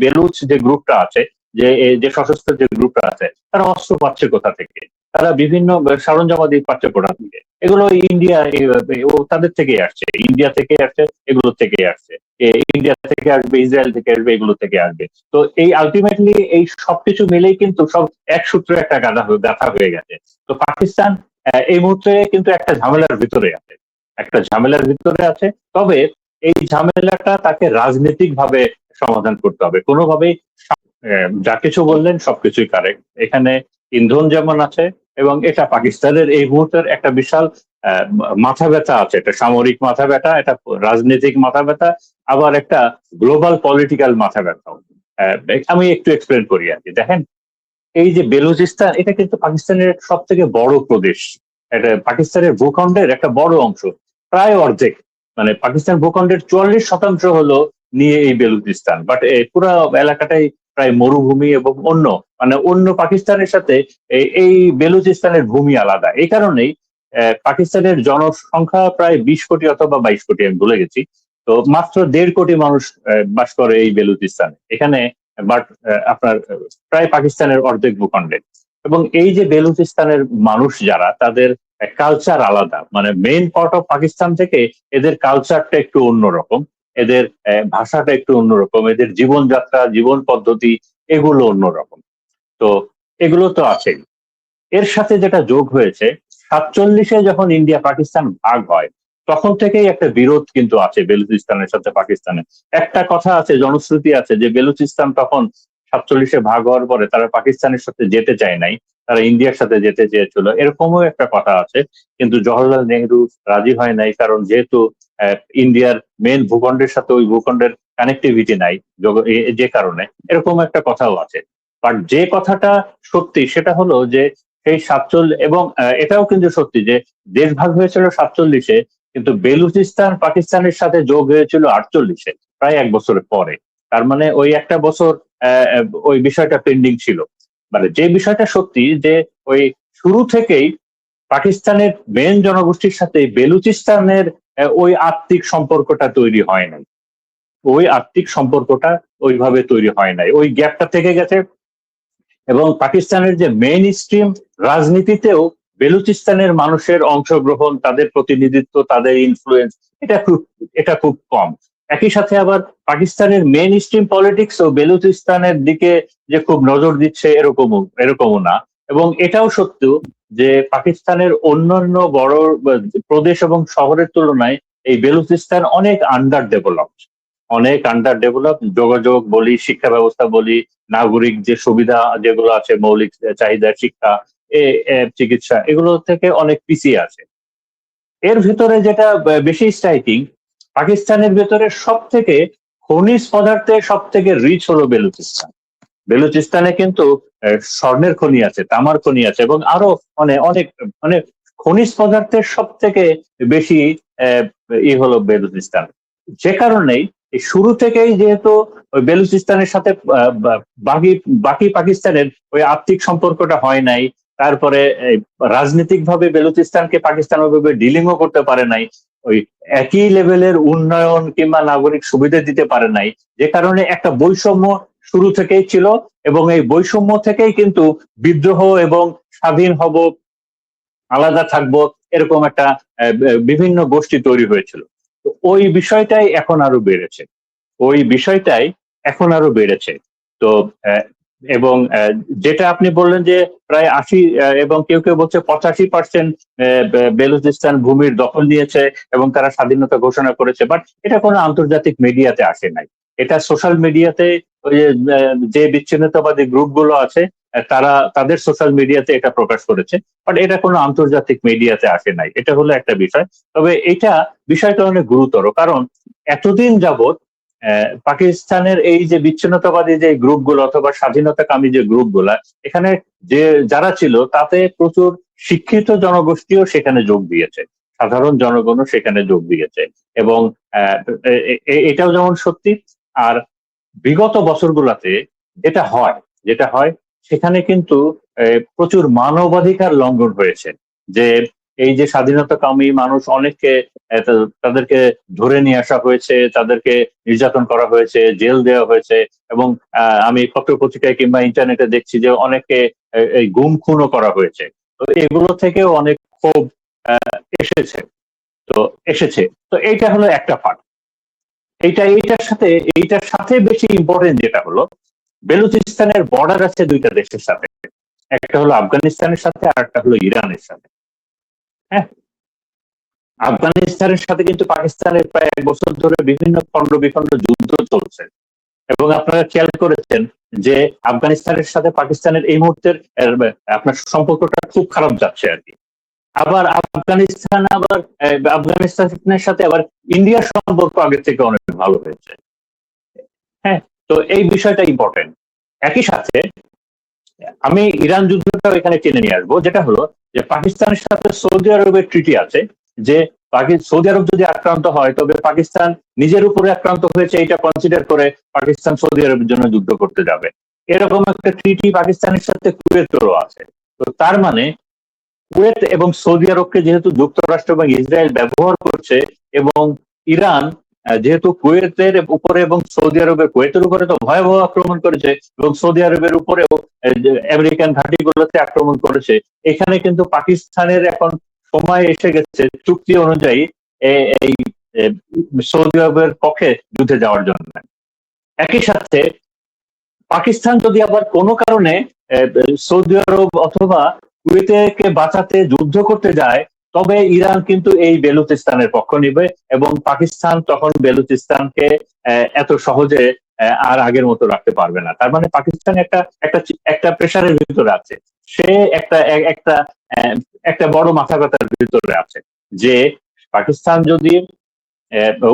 বেলুচ যে গ্রুপটা আছে, যে সশস্ত্র যে গ্রুপটা আছে, তারা অস্ত্র পাচ্ছে কোথা থেকে, তারা বিভিন্ন সরঞ্জামাদি পাচ্ছে কোথা থেকে, এগুলো ইন্ডিয়া ও তাদের থেকেই আসছে, ইন্ডিয়া থেকে আসছে, এগুলো থেকে আসছে, ইন্ডিয়া থেকে আসবে, ইসরায়েল থেকে আসবে, এগুলো থেকে আসবে। তো এই আলটিমেটলি এই সবকিছু মিলেই কিন্তু সব এক সূত্রে একটা গাথা হয়ে গেছে। তো পাকিস্তান এই মুহূর্তে কিন্তু একটা ঝামেলার ভিতরে আছে, একটা ঝামেলার ভিতরে আছে। তবে এই ঝামেলাটা তাকে রাজনৈতিক ভাবে সমাধান করতে হবে কোনোভাবেই। যা কিছু বললেন সবকিছুই কারেক্ট। এখানে ইন্ধন যেমন আছে, এবং এটা পাকিস্তানের এই মুহূর্তের একটা বিশাল মাথা ব্যথা আছে, এটা সামরিক মাথা ব্যথা, এটা রাজনৈতিক মাথা ব্যথা, আবার একটা গ্লোবাল পলিটিক্যাল মাথা ব্যথা। আমি একটু এক্সপ্লেন করি আর কি। দেখেন, এই যে বেলুচিস্তান, এটা কিন্তু পাকিস্তানের সব থেকে বড় প্রদেশ, এটা পাকিস্তানের ভূখণ্ডের একটা বড় অংশ, প্রায় অর্ধেক। মানে পাকিস্তান ভূখণ্ডের 44% হলো নিয়ে এই বেলুচিস্তান, বাট পুরো এলাকাটাই প্রায় মরুভূমি এবং অন্য পাকিস্তানের সাথে এই বেলুচিস্তানের ভূমি আলাদা। এই কারণেই পাকিস্তানের জনসংখ্যা প্রায় 20 কোটি অথবা 22 কোটি, আমি ভুলে গেছি। তো মাত্র 1.5 কোটি মানুষ বাস করে এই বেলুচিস্তানে এখানে। বাট আপনার প্রায় পাকিস্তানের অর্ধেক ভূখণ্ডে। এবং এই যে বেলুচিস্তানের মানুষ যারা, তাদের কালচার আলাদা, মানে মেইন পার্ট অফ পাকিস্তান থেকে এদের কালচারটা একটু অন্যরকম, এদের ভাষাটা একটু অন্যরকম, এদের জীবনযাত্রা, জীবন পদ্ধতি, এগুলো অন্যরকম। তো এগুলো তো আছেই। এর সাথে যেটা যোগ হয়েছে, 47-এ যখন ইন্ডিয়া পাকিস্তান ভাগ হয়, তখন থেকেই একটা বিরোধ কিন্তু আছে বেলুচিস্তানের সাথে পাকিস্তানের। একটা কথা আছে, জনশ্রুতি আছে, যে বেলুচিস্তান তখন 47-এ ভাগ হওয়ার পরে তারা পাকিস্তানের সাথে যেতে চায় নাই, তারা ইন্ডিয়ার সাথে যেতে চেয়েছিল, এরকমও একটা কথা আছে। কিন্তু জওহরলাল নেহরু রাজি হয় নাই, কারণ যেহেতু ইন্ডিয়ার মেন ভূখণ্ডের সাথে ওই ভূখণ্ডের কানেক্টিভিটি নাই, যে কারণে এরকম একটা কথাও আছে। বাট যে কথাটা সত্যি সেটা হলো যে সেই 47, এবং এটাও কিন্তু সত্যি যে দেশ ভাগ হয়েছিল 47-এ, কিন্তু বেলুচিস্তান পাকিস্তানের সাথে যোগ হয়েছিল 48-এ, প্রায় 1 বছরের পরে। তার মানে ওই একটা বছর ওই বিষয়টা পেন্ডিং ছিল। মানে যে বিষয়টা সত্যি যে ওই শুরু থেকেই পাকিস্তানের মেন জনগোষ্ঠীর সাথে বেলুচিস্তানের ওই আত্মিক সম্পর্কটা তৈরি হয় নাই, ওই আত্মিক সম্পর্কটা ওইভাবে তৈরি হয় নাই, ওই গ্যাপটা থেকে গেছে। এবং পাকিস্তানের যে মেইন স্ট্রিম রাজনীতিতেও বেলুচিস্তানের মানুষের অংশগ্রহণ, তাদের প্রতিনিধিত্ব, তাদের ইনফ্লুয়েন্স, এটা খুব কম। একই সাথে আবার পাকিস্তানের মেইন স্ট্রিম পলিটিক্স ও বেলুচিস্তানের দিকে যে খুব নজর দিচ্ছে, এরকমও না। এবং এটাও সত্য যে পাকিস্তানের অন্যান্য বড় প্রদেশ এবং শহরের তুলনায় এই বেলুচিস্তান অনেক আন্ডার ডেভেলপ, যোগাযোগ বলি, শিক্ষা ব্যবস্থা বলি, নাগরিক যে সুবিধা যেগুলো আছে, মৌলিক চাহিদা, শিক্ষা, চিকিৎসা, এগুলো থেকে অনেক পিছিয়ে আছে। এর ভেতরে যেটা বেশি স্ট্রাইকিং, পাকিস্তানের ভেতরে সব থেকে খনিজ পদার্থে সব থেকে রিচ হলো বেলুচিস্তান। বেলুচিস্তানে কিন্তু স্বর্ণের খনি আছে, তামার খনি আছে, এবং আরো অনেক মানে খনিজ পদার্থের সব থেকে বেশি আহ, হলো বেলুচিস্তান। যে কারণেই এই শুরু থেকেই যেহেতু ওই বেলুচিস্তানের সাথে বাকি বাকি পাকিস্তানের ওই আর্থিক সম্পর্কটা হয় নাই, তারপরে রাজনৈতিক ভাবে বেলুচিস্তানকে পাকিস্তান ওইভাবে ডিলিংও করতে পারে নাই, ওই একই লেভেলের উন্নয়ন কিংবা নাগরিক সুবিধা দিতে পারে নাই, যে কারণে একটা বৈষম্য শুরু থেকেই ছিল। এবং এই বৈষম্য থেকেই কিন্তু বিদ্রোহ এবং স্বাধীন হব, আলাদা থাকবো, এরকম একটা বিভিন্ন গোষ্ঠী তৈরি হয়েছিল। তো ওই বিষয়টাই এখন আরো বেড়েছে, ওই বিষয়টাই এখন আরো বেড়েছে। তো এবং যেটা আপনি বললেন যে প্রায় 80, এবং কেউ কেউ বলছে 85% বেলুচিস্তান ভূমির দখল নিয়েছে এবং তারা স্বাধীনতা ঘোষণা করেছে, বাট এটা কোনো আন্তর্জাতিক মিডিয়াতে আসে নাই। এটা সোশ্যাল মিডিয়াতে ওই যে বিচ্ছিন্নতাবাদী গ্রুপগুলো আছে, তারা তাদের সোশ্যাল মিডিয়াতে এটা প্রকাশ করেছে, বাট এটা কোনো আন্তর্জাতিক মিডিয়াতে আসে নাই। এটা হলো একটা বিষয়। তবে বিষয়টা অনেক গুরুতর, কারণ এতদিন যাবৎ পাকিস্তানের এই যে বিচ্ছিন্নতাবাদী যে গ্রুপগুলো অথবা স্বাধীনতাকামী যে গ্রুপগুলা, এখানে যে যারা ছিল তাতে প্রচুর শিক্ষিত জনগোষ্ঠীও সেখানে যোগ দিয়েছে, সাধারণ জনগণও সেখানে যোগ দিয়েছে। এবং এটাও যেমন সত্যি। আর বিগত বছরগুলোতে যেটা হয় সেখানে কিন্তু প্রচুর মানবাধিকার লঙ্ঘন হয়েছে। যে এই যে স্বাধীনতাকামী মানুষ অনেককে তাদেরকে ধরে নিয়ে আসা হয়েছে, তাদেরকে নির্যাতন করা হয়েছে, জেল দেওয়া হয়েছে, এবং আমি পত্রপত্রিকায় কিংবা ইন্টারনেটে দেখছি যে অনেকে এই গুম খুনও করা হয়েছে। তো এগুলো থেকেও অনেক ক্ষোভ এসেছে। তো তো এইটা হলো একটা পার্ট। এইটার সাথে বেশি ইম্পর্টেন্ট যেটা হলো, বেলুচিস্তানের বর্ডার আছে দুইটা দেশের সাথে, একটা হলো আফগানিস্তানের সাথে আর একটা হলো ইরানের সাথে। হ্যাঁ, আফগানিস্তানের সাথে কিন্তু পাকিস্তানের প্রায় 1 বছর ধরে বিভিন্ন খন্ড বিখণ্ড যুদ্ধ চলছে, এবং আপনারা খেয়াল করেছেন যে আফগানিস্তানের সাথে পাকিস্তানের এই মুহূর্তের আপনার সম্পর্কটা খুব খারাপ যাচ্ছে আর কি। আবার আফগানিস্তানের সাথে আবার ইন্ডিয়ার সম্পর্ক আগের থেকে অনেক ভালো হয়েছে। হ্যাঁ, তো এই বিষয়টা ইম্পর্টেন্ট। একই সাথে আমি ইরান যুদ্ধটাও এখানে টেনে নিয়ে আসবো, যেটা হলো যে পাকিস্তানের সাথে সৌদি আরবের ট্রিটি আছে যে সৌদি আরব যদি আক্রান্ত হয় তবে পাকিস্তান নিজের উপরে আক্রান্ত হয়েছে এটা কনসিডার করে পাকিস্তান সৌদি আরবের জন্য যুদ্ধ করতে যাবে। এরকম একটা ট্রিটি পাকিস্তানের সাথে কুয়েতেরও আছে। তো তার মানে কুয়েত এবং সৌদি আরবকে যেহেতু যুক্তরাষ্ট্র এবং ইসরায়েল ব্যবহার করছে, এবং ইরান যেহেতু কুয়েতের উপরে এবং সৌদি আরবের, কুয়েতের উপরে তো ভয়াবহ আক্রমণ করেছে এবং সৌদি আরবের উপরেও আমেরিকান ঘাঁটিগুলোতে আক্রমণ করেছে, এখানে কিন্তু পাকিস্তানের এখন সময় এসে গেছে চুক্তি অনুযায়ী এই সৌদি আরবের পক্ষে যুদ্ধে যাওয়ার জন্য। একই সাথে পাকিস্তান যদি আবার কোনো কারণে সৌদি আরব অথবা কুয়েতকে বাঁচাতে যুদ্ধ করতে যায়, তবে ইরান কিন্তু এই বেলুচিস্তানের পক্ষ নিবে, এবং পাকিস্তান তখন বেলুচিস্তানকে এত সহজে আর আগের মতো রাখতে পারবে না। তার মানে পাকিস্তান একটা একটা একটা প্রেশারের ভিতরে আছে, সে একটা একটা একটা বড় মাথা ব্যথার ভিতরে আছে যে পাকিস্তান যদি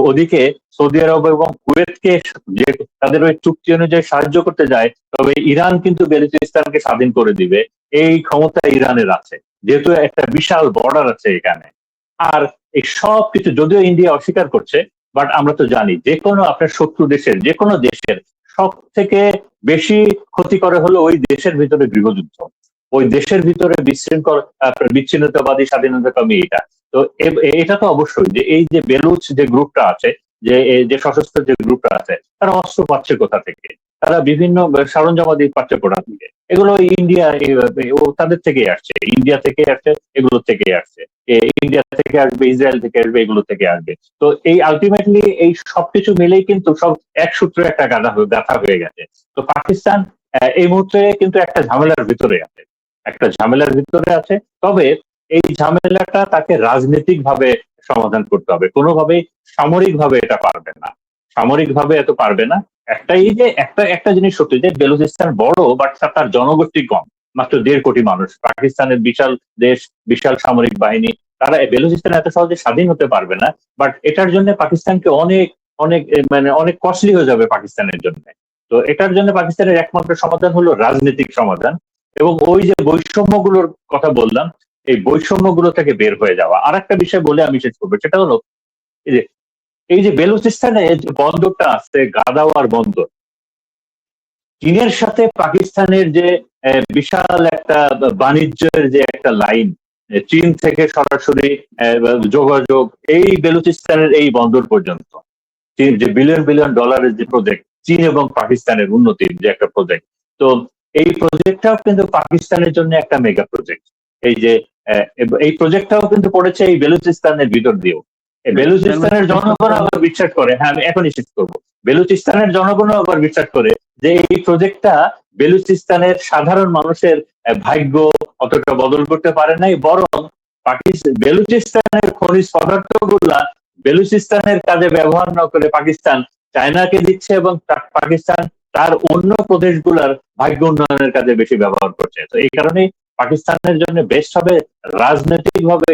ওদিকে সৌদি আরব এবং কুয়েতকে যে তাদের ওই চুক্তি অনুযায়ী সাহায্য করতে যায়, তবে ইরান কিন্তু বেলুচিস্তানকে স্বাধীন করে দিবে, এই ক্ষমতা ইরানের আছে, যেহেতু একটা বিশাল বর্ডার আছে এখানে। আর এই সব কিছু যদিও ইন্ডিয়া অস্বীকার করছে, বাট আমরা তো জানি যে কোনো আপনার শত্রু দেশের, যে কোনো দেশের সব থেকে বেশি ক্ষতি করে হলো ওই দেশের ভিতরে গৃহযুদ্ধ, ওই দেশের ভিতরে বিশৃঙ্খল বিচ্ছিন্নতাবাদী স্বাধীনতাকামী এটা। তো এটা তো অবশ্যই যে এই যে বেলুচ যে গ্রুপটা আছে, যে সশস্ত্র যে গ্রুপটা আছে, তারা অস্ত্র পাচ্ছে কোথা থেকে, তারা বিভিন্ন সরঞ্জামাদি পাচ্ছে কোথা থেকে, এগুলো ইন্ডিয়া তাদের থেকেই আসছে, ইন্ডিয়া থেকে আসছে, এগুলো থেকে আসছে, ইন্ডিয়া থেকে আসবে, ইসরায়েল থেকে আসবে, এগুলো থেকে আসবে। তো এই আলটিমেটলি এই সবকিছু মিলেই কিন্তু সব এক সূত্রে একটা গাথা হয়ে গেছে। তো পাকিস্তান এই মুহূর্তে কিন্তু একটা ঝামেলার ভিতরে আছে, তবে এই ঝামেলাটা তাকে রাজনৈতিক ভাবে সমাধান করতে হবে, কোনোভাবেই সামরিক ভাবে এটা পারবে না, সামরিক ভাবে এত পারবে না। একটাই যে একটা জিনিস সত্যি যে বেলুচিস্তান বড়, বাট তার জনগোষ্ঠী কম, মাত্র 1.5 কোটি মানুষ। পাকিস্তানের বিশাল দেশ, বিশাল সামরিক বাহিনী, তারা বেলুচিস্তান এত সহজে স্বাধীন হতে পারবে না। বাট এটার জন্য পাকিস্তানকে অনেক অনেক মানে অনেক কস্টলি হয়ে যাবে পাকিস্তানের জন্য। তো এটার জন্য পাকিস্তানের একমাত্র সমাধান হলো রাজনৈতিক সমাধান, এবং ওই যে বৈষম্যগুলোর কথা বললাম, এই বৈষম্যগুলো থেকে বের হয়ে যাওয়া। আর একটা বিষয় বলে আমি শেষ করবো, সেটা হলো এই যে বেলুচিস্তানে যে বন্দরটা আছে, গাদাওয়ার বন্দর, চীনের সাথে পাকিস্তানের যে বিশাল একটা বাণিজ্যের যে একটা লাইন, চীন থেকে সরাসরি যোগাযোগ এই বেলুচিস্তানের এই বন্দর পর্যন্ত, যে বিলিয়ন বিলিয়ন ডলারের যে প্রজেক্ট, চীন এবং পাকিস্তানের উন্নতির যে একটা প্রজেক্ট, তো এই প্রজেক্টটাও কিন্তু পাকিস্তানের জন্য একটা মেগা প্রজেক্ট। এই যে এই প্রজেক্টটাও কিন্তু পড়েছে এই বেলুচিস্তানের ভিতর দিয়েও। বেলুচিস্তানের জনগণ আবার বিশ্বাস করে, হ্যাঁ আমি এখনই শেষ করবো, বেলুচিস্তানের জনগণও আবার বিশ্বাস করে যে এই প্রজেক্টটা বেলুচিস্তানের সাধারণ মানুষের ভাগ্য অতটা বদল করতে পারে নাই, বরং বেলুচিস্তানের খনিজ পদার্থ গুলা বেলুচিস্তানের কাজে ব্যবহার না করে পাকিস্তান চায়নাকে দিচ্ছে, এবং পাকিস্তান তার অন্য প্রদেশগুলার ভাগ্য উন্নয়নের কাজে বেশি ব্যবহার করছে। তো এই কারণেই পাকিস্তানের জন্য বেস্ট হবে রাজনৈতিক ভাবে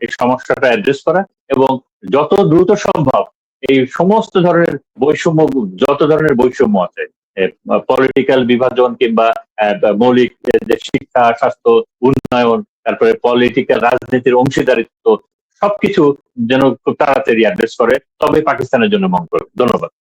এই সমস্যাটা অ্যাড্রেস করা, এবং যত দ্রুত সম্ভব এই সমস্ত ধরনের বৈষম্য, যত ধরনের বৈষম্য আছে, পলিটিক্যাল বিভাজন কিংবা মৌলিক শিক্ষা, স্বাস্থ্য, উন্নয়ন, তারপরে পলিটিক্যাল রাজনীতির অংশীদারিত্ব, সবকিছু যেন খুব তাড়াতাড়ি অ্যাড্রেস করে, তবে পাকিস্তানের জন্য মঙ্গল। ধন্যবাদ।